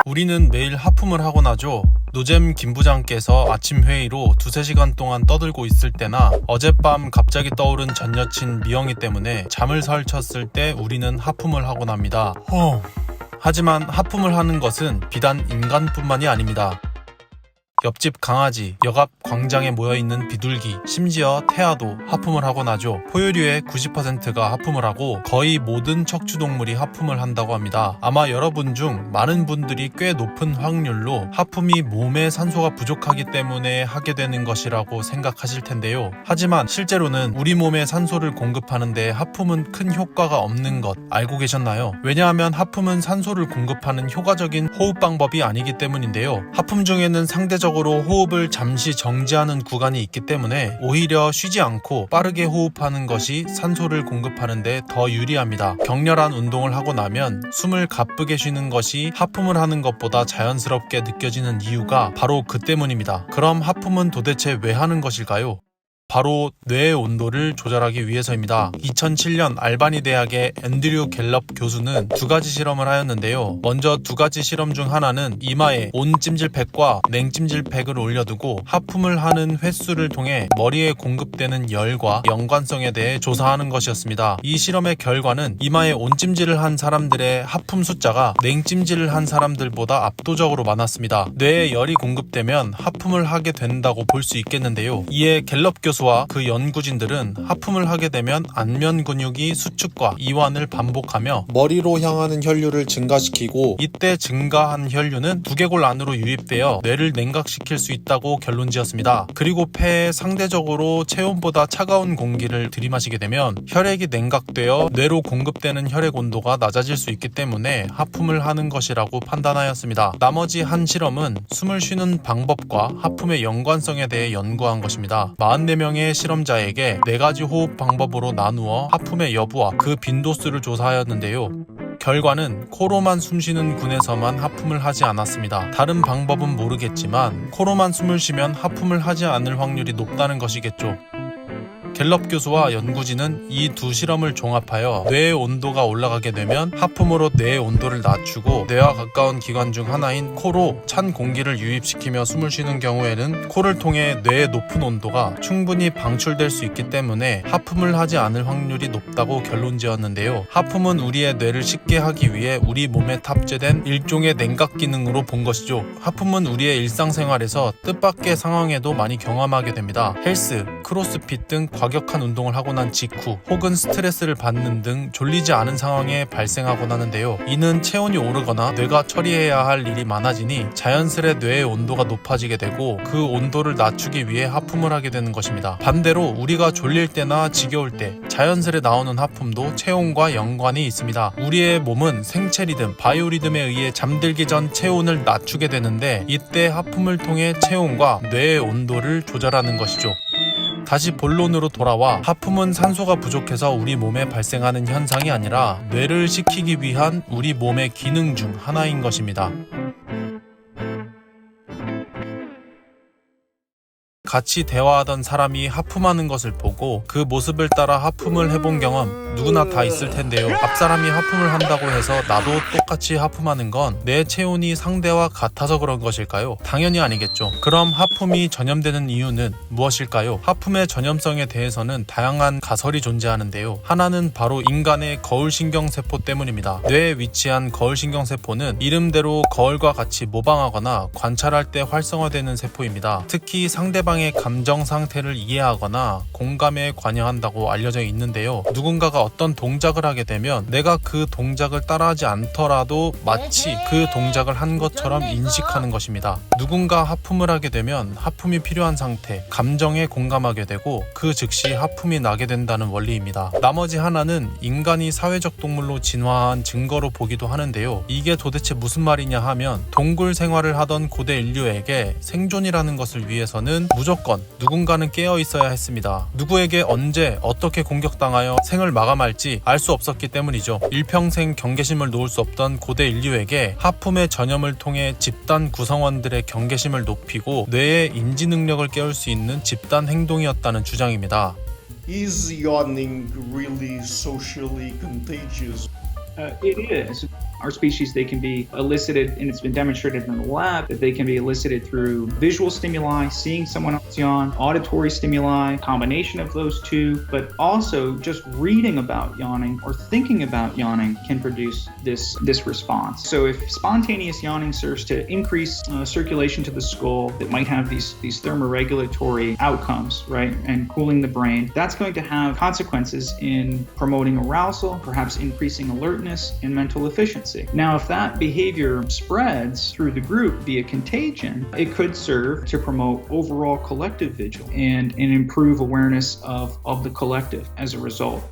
우리는 매일 하품을 하곤 하죠. 노잼 김 부장께서 아침 회의로 2-3시간 동안 떠들고 있을 때나 어젯밤 갑자기 떠오른 전 여친 미영이 때문에 잠을 설쳤을 때 우리는 하품을 하곤 합니다. 하지만 하품을 하는 것은 비단 인간뿐만이 아닙니다. 옆집 강아지, 역앞 광장에 모여있는 비둘기, 심지어 태아도 하품을 하곤 하죠. 포유류의 90%가 하품을 하고 거의 모든 척추동물이 하품을 한다고 합니다. 아마 여러분 중 많은 분들이 꽤 높은 확률로 하품이 몸에 산소가 부족하기 때문에 하게 되는 것이라고 생각하실 텐데요. 하지만 실제로는 우리 몸에 산소를 공급하는데 하품은 큰 효과가 없는 것 알고 계셨나요? 왜냐하면 하품은 산소를 공급하는 효과적인 호흡 방법이 아니기 때문인데요. 하품 중에는 상대적으로 호흡을 잠시 정지하는 구간이 있기 때문에 오히려 쉬지 않고 빠르게 호흡하는 것이 산소를 공급하는데 더 유리합니다. 격렬한 운동을 하고 나면 숨을 가쁘게 쉬는 것이 하품을 하는 것보다 자연스럽게 느껴지는 이유가 바로 그 때문입니다. 그럼 하품은 도대체 왜 하는 것일까요? 바로 뇌의 온도를 조절하기 위해서입니다. 2007년 알바니 대학의 앤드류 갤럽 교수는 2가지 실험을 하였는데요. 먼저 2가지 실험 중 하나는 이마에 온 찜질팩과 냉찜질팩을 올려두고 하품을 하는 횟수를 통해 머리에 공급되는 열과 연관성에 대해 조사하는 것이었습니다. 이 실험의 결과는 이마에 온 찜질을 한 사람들의 하품 숫자가 냉찜질을 한 사람들보다 압도적으로 많았습니다. 뇌에 열이 공급되면 하품을 하게 된다고 볼 수 있겠는데요. 이에 갤럽 교수와 그 연구진들은 하품을 하게 되면 안면 근육이 수축과 이완을 반복하며 머리로 향하는 혈류를 증가시키고 이때 증가한 혈류는 두개골 안으로 유입되어 뇌를 냉각시킬 수 있다고 결론지었습니다. 그리고 폐에 상대적으로 체온보다 차가운 공기를 들이마시게 되면 혈액이 냉각되어 뇌로 공급되는 혈액 온도가 낮아질 수 있기 때문에 하품을 하는 것이라고 판단하였습니다. 나머지 한 실험은 숨을 쉬는 방법과 하품의 연관성에 대해 연구한 것입니다. 44명의 실험자에게 4가지 호흡 방법으로 나누어 하품의 여부와 그 빈도수를 조사하였는데요. 결과는 코로만 숨쉬는 군에서만 하품을 하지 않았습니다. 다른 방법은 모르겠지만 코로만 숨을 쉬면 하품을 하지 않을 확률이 높다는 것이겠죠. 갤럽 교수와 연구진은 이 2 실험을 종합하여 뇌의 온도가 올라가게 되면 하품으로 뇌의 온도를 낮추고 뇌와 가까운 기관 중 하나인 코로 찬 공기를 유입시키며 숨을 쉬는 경우에는 코를 통해 뇌의 높은 온도가 충분히 방출될 수 있기 때문에 하품을 하지 않을 확률이 높다고 결론지었는데요. 하품은 우리의 뇌를 식게 하기 위해 우리 몸에 탑재된 일종의 냉각 기능으로 본 것이죠. 하품은 우리의 일상생활에서 뜻밖의 상황에도 많이 경험하게 됩니다. 헬스, 크로스핏 등 과격한 운동을 하고 난 직후 혹은 스트레스를 받는 등 졸리지 않은 상황에 발생하곤 하는데요. 이는 체온이 오르거나 뇌가 처리해야 할 일이 많아지니 자연스레 뇌의 온도가 높아지게 되고 그 온도를 낮추기 위해 하품을 하게 되는 것입니다. 반대로 우리가 졸릴 때나 지겨울 때 자연스레 나오는 하품도 체온과 연관이 있습니다. 우리의 몸은 생체 리듬, 바이오리듬에 의해 잠들기 전 체온을 낮추게 되는데 이때 하품을 통해 체온과 뇌의 온도를 조절하는 것이죠. 다시 본론으로 돌아와 하품은 산소가 부족해서 우리 몸에 발생하는 현상이 아니라 뇌를 식히기 위한 우리 몸의 기능 중 하나인 것입니다. 같이 대화하던 사람이 하품하는 것을 보고 그 모습을 따라 하품을 해본 경험 누구나 다 있을 텐데요. 앞사람이 하품을 한다고 해서 나도 똑같이 하품하는 건 내 체온이 상대와 같아서 그런 것일까요? 당연히 아니겠죠. 그럼 하품이 전염되는 이유는 무엇일까요? 하품의 전염성에 대해서는 다양한 가설이 존재하는데요. 하나는 바로 인간의 거울신경세포 때문입니다. 뇌에 위치한 거울신경세포는 이름대로 거울과 같이 모방하거나 관찰할 때 활성화되는 세포입니다. 특히 상대방의 감정 상태를 이해하거나 공감에 관여한다고 알려져 있는데요. 누군가가 어떤 동작을 하게 되면 내가 그 동작을 따라하지 않더라도 마치 그 동작을 한 것처럼 인식하는 것입니다. 누군가 하품을 하게 되면 하품이 필요한 상태, 감정에 공감하게 되고 그 즉시 하품이 나게 된다는 원리입니다. 나머지 하나는 인간이 사회적 동물로 진화한 증거로 보기도 하는데요. 이게 도대체 무슨 말이냐 하면 동굴 생활을 하던 고대 인류에게 생존이라는 것을 위해서는 무조건 누군가는 깨어 있어야 했습니다. 누구에게 언제 어떻게 공격당하여 생을 마감할지 알 수 없었기 때문이죠. 일평생 경계심을 놓을 수 없던 고대 인류에게 하품의 전염을 통해 집단 구성원들의 경계심을 높이고 뇌의 인지 능력을 깨울 수 있는 집단 행동이었다는 주장입니다. Is yawning really socially contagious? It is. our species, they can be elicited, and it's been demonstrated in the lab that they can be elicited through visual stimuli, seeing someone else yawn, auditory stimuli, combination of those two, but also just reading about yawning or thinking about yawning can produce this response. So if spontaneous yawning serves to increase circulation to the skull that might have these thermoregulatory outcomes, right, and cooling the brain, that's going to have consequences in promoting arousal, perhaps increasing alertness and mental efficiency. Now, if that behavior spreads through the group via contagion, it could serve to promote overall collective vigil and improve awareness of the collective as a result.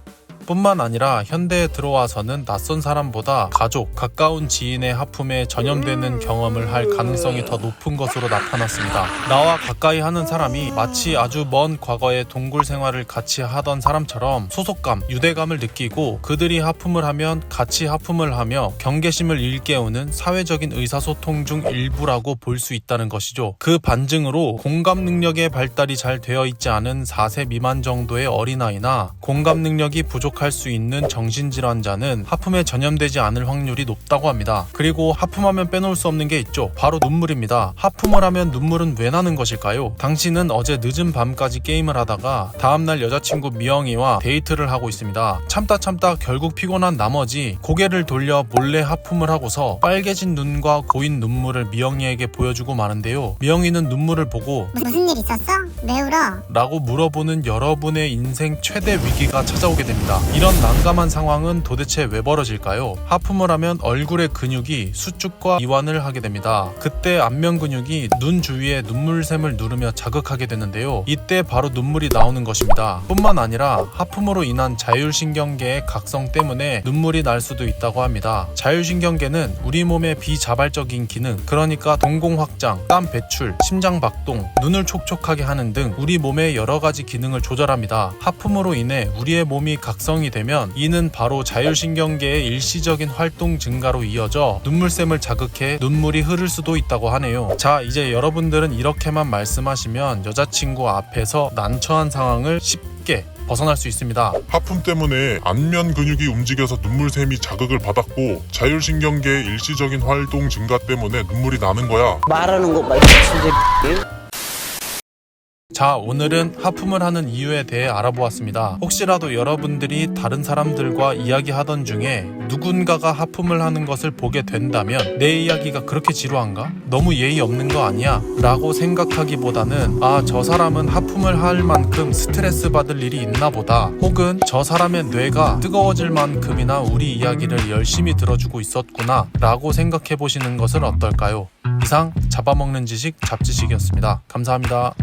뿐만 아니라 현대에 들어와서는 낯선 사람보다 가족, 가까운 지인의 하품에 전염되는 경험을 할 가능성이 더 높은 것으로 나타났습니다. 나와 가까이 하는 사람이 마치 아주 먼 과거에 동굴 생활을 같이 하던 사람처럼 소속감, 유대감을 느끼고 그들이 하품을 하면 같이 하품을 하며 경계심을 일깨우는 사회적인 의사소통 중 일부라고 볼 수 있다는 것이죠. 그 반증으로 공감 능력의 발달이 잘 되어 있지 않은 4세 미만 정도의 어린아이나 공감 능력이 부족할 수 있는 정신질환자는 하품에 전염되지 않을 확률이 높다고 합니다. 그리고 하품하면 빼놓을 수 없는 게 있죠. 바로 눈물입니다. 하품을 하면 눈물은 왜 나는 것일까요? 당신은 어제 늦은 밤까지 게임을 하다가 다음날 여자친구 미영이와 데이트를 하고 있습니다. 참다 결국 피곤한 나머지 고개를 돌려 몰래 하품을 하고서 빨개진 눈과 고인 눈물을 미영이에게 보여주고 마는데요. 미영이는 눈물을 보고 무슨 일 있었어? 왜 울어? 라고 물어보는 여러분의 인생 최대 위기가 찾아오게 됩니다. 이런 난감한 상황은 도대체 왜 벌어질까요? 하품을 하면 얼굴의 근육이 수축과 이완을 하게 됩니다. 그때 안면 근육이 눈 주위에 눈물샘을 누르며 자극하게 되는데요. 이때 바로 눈물이 나오는 것입니다. 뿐만 아니라 하품으로 인한 자율신경계의 각성 때문에 눈물이 날 수도 있다고 합니다. 자율신경계는 우리 몸의 비자발적인 기능, 그러니까 동공 확장, 땀 배출, 심장 박동, 눈을 촉촉하게 하는 등 우리 몸의 여러 가지 기능을 조절합니다. 하품으로 인해 우리의 몸이 각성이 되면 이는 바로 자율신경계의 일시적인 활동 증가로 이어져 눈물샘을 자극해 눈물이 흐를 수도 있다고 하네요. 자, 이제 여러분들은 이렇게만 말씀하시면 여자친구 앞에서 난처한 상황을 쉽게 벗어날 수 있습니다. 하품 때문에 안면 근육이 움직여서 눈물샘이 자극을 받았고 자율신경계의 일시적인 활동 증가 때문에 눈물이 나는 거야. 말하는 거 말고 진짜 자, 오늘은 하품을 하는 이유에 대해 알아보았습니다. 혹시라도 여러분들이 다른 사람들과 이야기하던 중에 누군가가 하품을 하는 것을 보게 된다면 내 이야기가 그렇게 지루한가? 너무 예의 없는 거 아니야? 라고 생각하기보다는 저 사람은 하품을 할 만큼 스트레스 받을 일이 있나 보다, 혹은 저 사람의 뇌가 뜨거워질 만큼이나 우리 이야기를 열심히 들어주고 있었구나 라고 생각해 보시는 것은 어떨까요? 이상 잡아먹는 지식 잡지식이었습니다. 감사합니다.